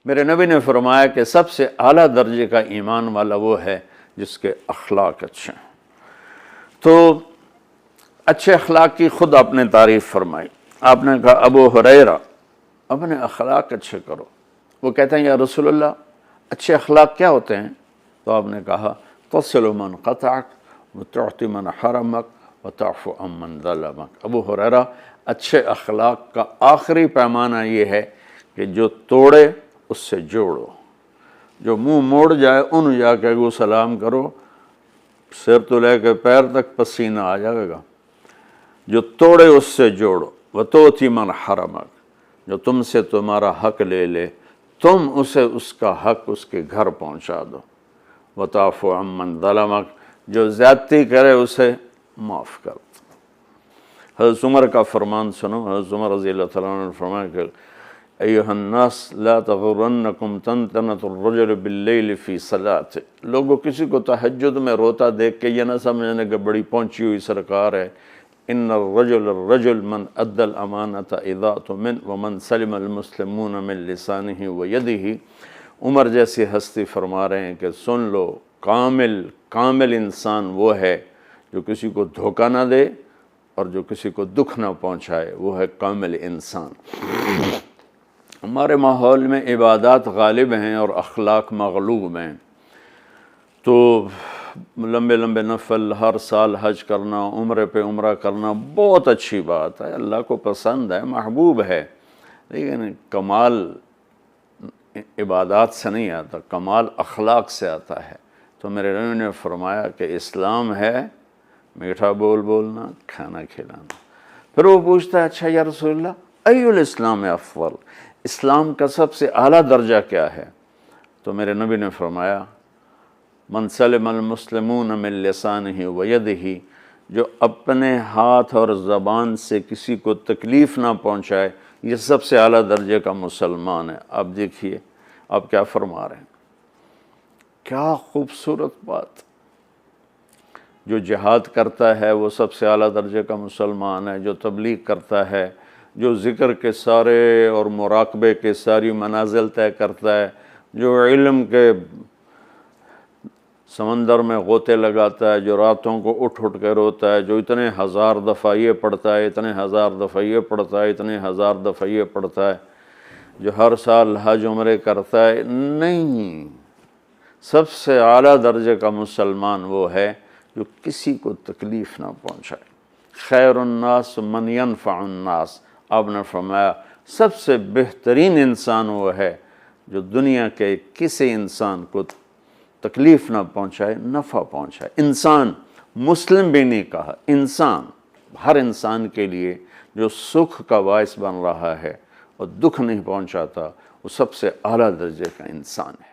میرے نبی نے فرمایا کہ سب سے اعلیٰ درجے کا ایمان والا وہ ہے جس کے اخلاق اچھے ہیں۔ تو اچھے اخلاق کی خود آپ نے تعریف فرمائی۔ آپ نے کہا ابو ہریرہ اپنے اخلاق اچھے کرو۔ وہ کہتے ہیں یا رسول اللہ اچھے اخلاق کیا ہوتے ہیں؟ تو آپ نے کہا تصل من قطعک وتعطی من حرمک وتعفو عن من ظلمک۔ ابو ہریرہ اچھے اخلاق کا آخری پیمانہ یہ ہے کہ جو توڑے اس سے جوڑو، جو منہ موڑ جائے ان جا کے وہ سلام کرو، سر تو لے کے پیر تک پسینہ آ جائے گا۔ جو توڑے اس سے جوڑو، وتعطی من حرمک، جو تم سے تمہارا حق لے لے تم اسے اس کا حق اس کے گھر پہنچا دو، وتعفو عن من ظلمک، جو زیادتی کرے اسے معاف کر دو۔ حضرت عمر کا فرمان سنو۔ حضرت عمر رضی اللہ تعالیٰ عنہ نے فرمایا کہ ایھا الناس لا تغرنکم تنتنۃ الرجل باللیل فی صلاۃ، لوگوں کسی کو تہجد میں روتا دیکھ کے یہ نہ سمجھنے کہ بڑی پہنچی ہوئی سرکار ہے۔ ان الرجل من ادى الامانۃ اذا اؤتمن ومن سلم المسلمون من لسانہ ویدہ۔ عمر جیسی ہستی فرما رہے ہیں کہ سن لو، کامل انسان وہ ہے جو کسی کو دھوکہ نہ دے اور جو کسی کو دکھ نہ پہنچائے، وہ ہے کامل انسان۔ ہمارے ماحول میں عبادات غالب ہیں اور اخلاق مغلوب ہیں، تو لمبے لمبے نفل ہر سال حج کرنا، عمرے پہ عمرہ کرنا بہت اچھی بات ہے، اللہ کو پسند ہے، محبوب ہے، لیکن کمال عبادات سے نہیں آتا، کمال اخلاق سے آتا ہے۔ تو میرے نبی نے فرمایا کہ اسلام ہے میٹھا بول بولنا، کھانا کھلانا۔ پھر وہ پوچھتا ہے اچھا یا رسول اللہ ای الاسلام افضل، اسلام کا سب سے اعلیٰ درجہ کیا ہے؟ تو میرے نبی نے فرمایا من سلم المسلمون من لسانہ ویدہ، جو اپنے ہاتھ اور زبان سے کسی کو تکلیف نہ پہنچائے، یہ سب سے اعلیٰ درجے کا مسلمان ہے۔ آپ دیکھیے آپ کیا فرما رہے ہیں، کیا خوبصورت بات۔ جو جہاد کرتا ہے وہ سب سے اعلیٰ درجے کا مسلمان ہے، جو تبلیغ کرتا ہے، جو ذکر کے سارے اور مراقبے کے ساری منازل طے کرتا ہے، جو علم کے سمندر میں غوطے لگاتا ہے، جو راتوں کو اٹھ کے روتا ہے، جو اتنے ہزار دفعہ یہ پڑھتا ہے، اتنے ہزار دفعہ یہ پڑھتا ہے، اتنے ہزار دفعہ یہ پڑھتا ہے، جو ہر سال حج عمرے کرتا ہے، نہیں، سب سے اعلیٰ درجے کا مسلمان وہ ہے جو کسی کو تکلیف نہ پہنچائے۔ خیر الناس من ینفع الناس، آپ نے فرمایا سب سے بہترین انسان وہ ہے جو دنیا کے کسی انسان کو تکلیف نہ پہنچائے، نفع پہنچائے۔ انسان، مسلم بھی نہیں کہا، انسان، ہر انسان کے لیے جو سکھ کا باعث بن رہا ہے اور دکھ نہیں پہنچاتا، وہ سب سے اعلیٰ درجے کا انسان ہے۔